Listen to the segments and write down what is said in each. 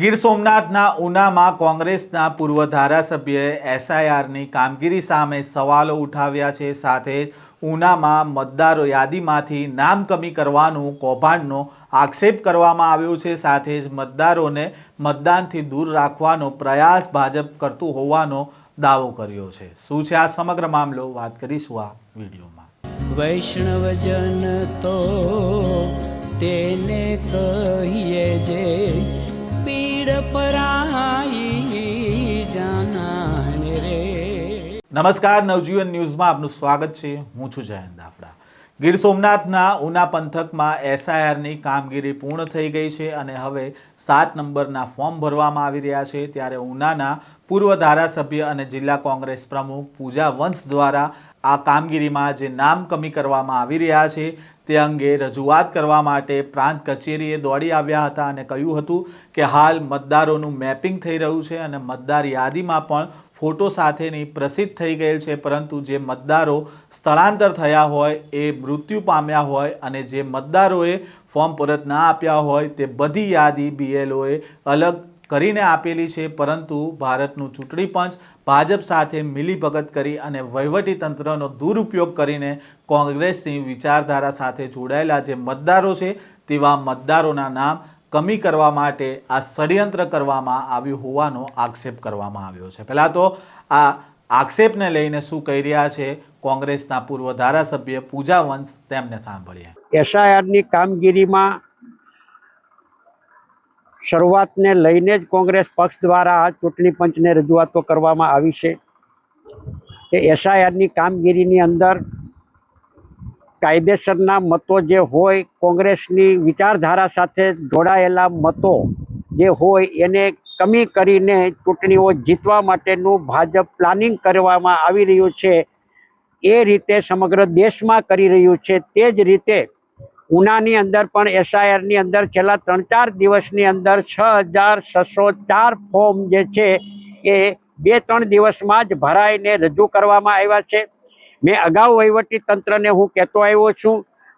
ગીર સોમનાથના ઉનામાં કોંગ્રેસના પૂર્વ ધારાસભ્યએ એસઆઈઆરની કામગીરી સામે સવાલો ઉઠાવ્યા છે। સાથે ઉનામાં મતદારો યાદીમાંથી નામ કમી કરવાનું કૌભાંડનો આક્ષેપ કરવામાં આવ્યો છે। સાથે જ મતદારોને મતદાનથી દૂર રાખવાનો પ્રયાસ ભાજપ કરતું હોવાનો દાવો કર્યો છે। શું છે આ સમગ્ર મામલો, વાત કરીશું આ વિડીયોમાં। વૈષ્ણવજન તો તેને કહીએ જે પીડ પરાઈ જાનાને રે। નમસ્કાર, નવજીવન ન્યૂઝમાં આપનું સ્વાગત છે। હું છું જયંત દાફડા। ગીર સોમનાથના ઉના પંથકમાં એસઆઈઆરની કામગીરી પૂર્ણ થઈ ગઈ છે અને હવે 7 નંબરના ફોર્મ ભરવામાં આવી રહ્યા છે। ત્યારે ઉનાના પૂર્વ ધારાસભ્ય અને જિલ્લા કોંગ્રેસ પ્રમુખ પૂજા વંશ દ્વારા આ કામગીરીમાં જે નામ કમી કરવામાં આવી રહ્યા છે તે અંગે રજૂઆત કરવા માટે પ્રાંત કચેરીએ દોડી આવ્યા હતા અને કહ્યું હતું કે હાલ મતદારોનું મેપિંગ થઈ રહ્યું છે અને મતદાર યાદીમાં પણ ફોટો સાથેની પ્રસિદ્ધ થઈ ગયેલ છે, પરંતુ જે મતદારો સ્થળાંતર થયા હોય એ મૃત્યુ પામ્યા હોય અને જે મતદારોએ ફોર્મ પરત ના આપ્યા હોય તે બધી યાદી બીએલઓએ અલગ કરીને આપેલી છે। પરંતુ ભારતનું ચૂંટણી પંચ ભાજપ સાથે મિલીભગત કરી અને વહીવટી તંત્રનો દુરુપયોગ કરીને કોંગ્રેસની વિચારધારા સાથે જોડાયેલા જે મતદારો છે તેવા મતદારોના નામ કમી કરવા માટે આ ષડયંત્ર કરવામાં આવ્યું હોવાનો આક્ષેપ કરવામાં આવ્યો છે। પહેલાં તો આ આક્ષેપને લઈને શું કહી રહ્યા છે કોંગ્રેસના પૂર્વ ધારાસભ્ય પૂજા વંશ, તેમને સાંભળીએ। એસઆઈઆરની કામગીરીમાં શરૂઆતને લઈને જ કોંગ્રેસ પક્ષ દ્વારા ચૂંટણી પંચને રજૂઆતો કરવામાં આવી છે કે એસઆઈઆરની કામગીરીની અંદર કાયદેસરના મતો જે હોય, કોંગ્રેસની વિચારધારા સાથે જોડાયેલા મતો જે હોય એને કમી કરીને ચૂંટણીઓ જીતવા માટેનું ભાજપ પ્લાનિંગ કરવામાં આવી રહ્યું છે। એ રીતે સમગ્ર દેશમાં કરી રહ્યું છે। તે જ રીતે ઉનાની અંદર પણ એસઆઈઆરની અંદર છેલ્લા 3-4 દિવસની અંદર 6,604 ફોર્મ જે છે એ 2-3 દિવસમાં જ ભરાઈને રજૂ કરવામાં આવ્યા છે। મેં અગાઉ વહીવટી તંત્રને હું કહેતો આવ્યો છું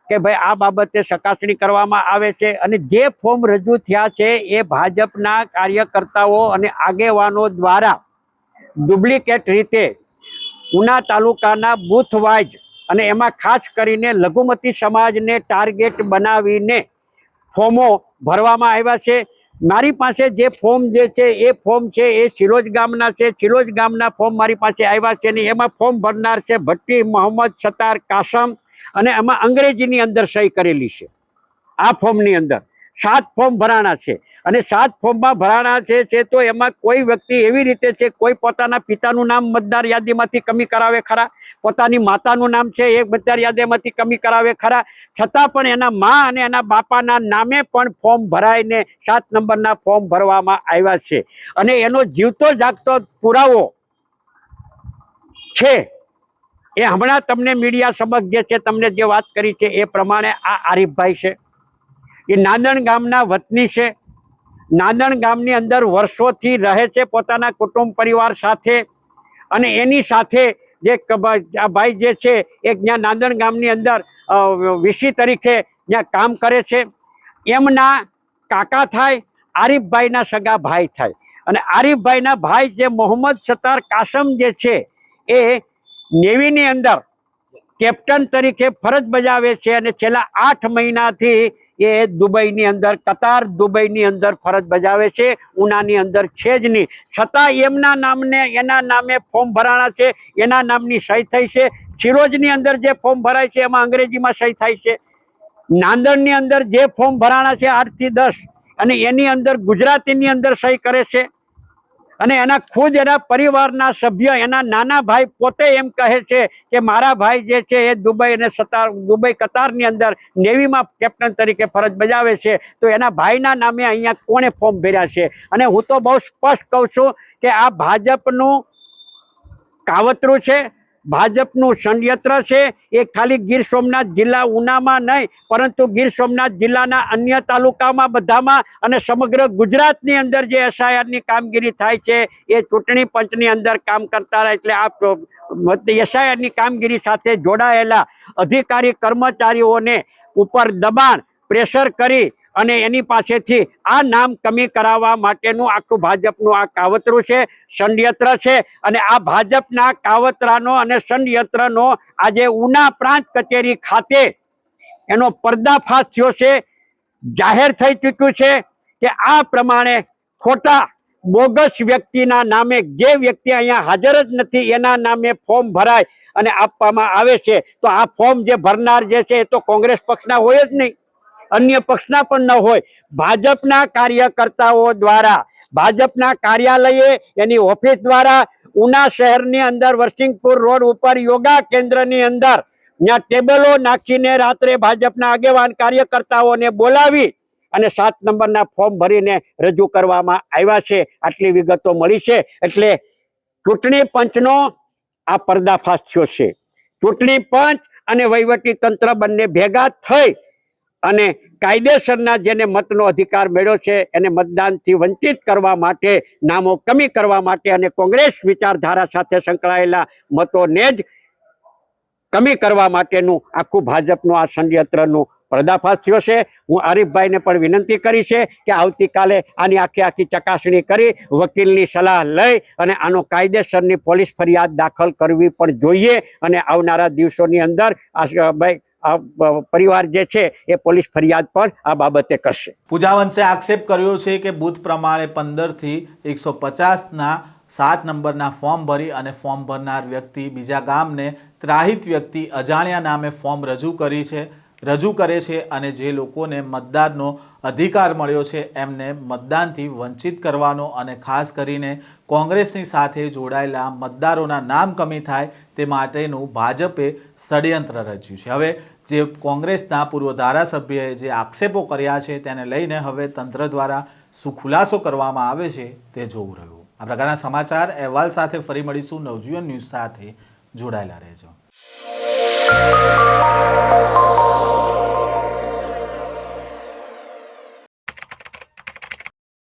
કે ભાઈ આ બાબતે ચકાસણી કરવામાં આવે છે અને જે ફોર્મ રજૂ થયા છે એ ભાજપના કાર્યકર્તાઓ અને આગેવાનો દ્વારા ડુપ્લિકેટ રીતે ઉના તાલુકાના બૂથ વાઇઝ અને એમાં ખાસ કરીને લઘુમતી સમાજને ટાર્ગેટ બનાવીને ફોર્મો ભરવામાં આવ્યા છે। મારી પાસે જે ફોર્મ જે છે એ ફોર્મ છે એ સિલોજ ગામના છે। સિલોજ ગામના ફોર્મ મારી પાસે આવ્યા છે ને એમાં ફોર્મ ભરનાર છે ભટ્ટી મોહમ્મદ સત્તાર કાસમ અને એમાં અંગ્રેજીની અંદર સહી કરેલી છે। આ ફોર્મની અંદર 7 ફોર્મ ભરાણા છે અને 7 ફોર્મમાં ભરાણા છે તો એમાં કોઈ વ્યક્તિ એવી રીતે છે, કોઈ પોતાના પિતાનું નામ મતદાર યાદીમાંથી કમી કરાવે ખરા, પોતાની માતાનું નામ છે એ મતદાર યાદીમાંથી કમી કરાવે ખરા, છતાં પણ એના મા અને એના બાપાના નામે પણ ફોર્મ ભરાઈને 7 નંબરના ફોર્મ ભરવામાં આવ્યા છે। અને એનો જીવતો જાગતો પુરાવો છે એ હમણાં તમને મીડિયા સમક્ષ જે છે તમને જે વાત કરી છે એ પ્રમાણે આ આરીફભાઈ છે, એ નાંદણ ગામના વતની છે। નાંદણ ગામની અંદર વર્ષોથી રહે છે પોતાના કુટુંબ પરિવાર સાથે અને એની સાથે જે ભાઈ જે છે એ ત્યાં નાંદણ ગામની અંદર વીસી તરીકે ત્યાં કામ કરે છે। એમના કાકા થાય, આરીફભાઈના સગા ભાઈ થાય અને આરીફભાઈના ભાઈ જે મોહમ્મદ સત્તાર કાસમ જે છે એ નેવીની અંદર કેપ્ટન તરીકે ફરજ બજાવે છે અને છેલ્લા 8 મહિનાથી એ દુબઈની અંદર, કતાર દુબઈની અંદર ફરજ બજાવે છે, ઉનાની અંદર છે જ નહીં, છતાં એમના નામને એના નામે ફોર્મ ભરાણા છે, એના નામની સહી થઈ છે। સિરોજની અંદર જે ફોર્મ ભરાય છે એમાં અંગ્રેજીમાં સહી થાય છે। નાંદણની અંદર જે ફોર્મ ભરાણા છે 8 થી 10 અને એની અંદર ગુજરાતીની અંદર સહી કરે છે અને એના ખુદ એના પરિવારના સભ્ય, એના નાના ભાઈ પોતે એમ કહે છે કે મારા ભાઈ જે છે એ દુબઈ અને દુબઈ કતારની અંદર નેવીમાં કેપ્ટન તરીકે ફરજ બજાવે છે, તો એના ભાઈના નામે અહીંયા કોણે ફોર્મ ભર્યા છે? અને હું તો બહુ સ્પષ્ટ કહું છું કે આ ભાજપનું કાવતરું છે, ભાજપનું ષડયંત્ર છે। એ ખાલી ગીર સોમનાથ જિલ્લા ઉનામાં નહીં પરંતુ ગીર સોમનાથ જિલ્લાના અન્ય તાલુકામાં બધામાં અને સમગ્ર ગુજરાતની અંદર જે એસઆઈઆરની કામગીરી થાય છે એ ચૂંટણી પંચની અંદર કામ કરતા રહે, એટલે આ એસઆઈઆરની કામગીરી સાથે જોડાયેલા અધિકારી કર્મચારીઓને ઉપર દબાણ પ્રેશર કરી અને એની પાસેથી આ નામ કમી કરાવવા માટેનું આખું ભાજપનું આ કાવતરું છે, ષડયંત્ર છે. અને આ ભાજપના કાવતરાનો અને ષડયંત્રનો આજે ઉના પ્રાંત કચેરી ખાતે એનો પર્દાફાશ થયો છે. જાહેર થઈ ચૂક્યું છે કે આ પ્રમાણે ખોટા બોગસ વ્યક્તિના નામે, જે વ્યક્તિ અહીંયા હાજર જ નથી એના નામે ફોર્મ ભરાય અને આપવામાં આવે છે. તો આ ફોર્મ જે ભરનાર જે છે એ તો કોંગ્રેસ પક્ષના હોય જ નહીં, અન્ય પક્ષના પણ ન હોય. ભાજપના કાર્યકર્તાઓ દ્વારા, ભાજપના કાર્યાલયે એની ઓફિસ દ્વારા ઉના શહેરની અંદર વરસિંગપુર રોડ ઉપર યોગા કેન્દ્રની અંદર ત્યાં ટેબલો નાખીને રાત્રે ભાજપના આગેવાન કાર્યકર્તાઓને બોલાવી અને 7 નંબરના ફોર્મ ભરીને રજૂ કરવામાં આવ્યા છે. આટલી વિગતો મળી છે. એટલે ચૂંટણી પંચનો આ પર્દાફાશ થયો છે. ચૂંટણી પંચ અને વહીવટી તંત્ર બંને ભેગા થઈ અને કાયદેસરના જેને મતનો અધિકાર મળ્યો છે એને મતદાનથી વંચિત કરવા માટે, નામો કમી કરવા માટે અને કોંગ્રેસ વિચારધારા સાથે સંકળાયેલા મતોને જ કમી કરવા માટેનું આખું ભાજપનું આ ષડયંત્રનું પર્દાફાશ થયો છે. હું આરીફભાઈને પણ વિનંતી કરી છે કે આવતીકાલે આની આખી ચકાસણી કરી વકીલની સલાહ લઈ અને આનો કાયદેસરની પોલીસ ફરિયાદ દાખલ કરવી પણ જોઈએ. અને આવનારા દિવસોની અંદર આ પરિવાર જે છે એ પોલીસ ફરિયાદ પણ આ બાબતે કરશે. પૂજા વંશે આક્ષેપ કર્યો છે કે બુથ પ્રમાણે 15 થી 150ના 7 નંબરના ફોર્મ ભરી અને ફોર્મ ભરનાર વ્યક્તિ બીજા ગામને ત્રાહિત વ્યક્તિ અજાણ્યા નામે ફોર્મ રજૂ કરે છે અને જે લોકોને મતદારનો અધિકાર મળ્યો છે એમને મતદાનથી વંચિત કરવાનો અને ખાસ કરીને કોંગ્રેસની સાથે જોડાયેલા મતદારોના નામ કમી થાય તે માટેનું ભાજપે ષડયંત્ર રચ્યું છે. હવે જે કોંગ્રેસના પૂર્વ ધારાસભ્યએ જે આક્ષેપો કર્યા છે તેને લઈને હવે તંત્ર દ્વારા શું ખુલાસો કરવામાં આવે છે તે જોવું રહ્યું. આ પ્રકારના સમાચાર અહેવાલ સાથે ફરી મળીશું. નવજીવન ન્યૂઝ સાથે જોડાયેલા રહેજો.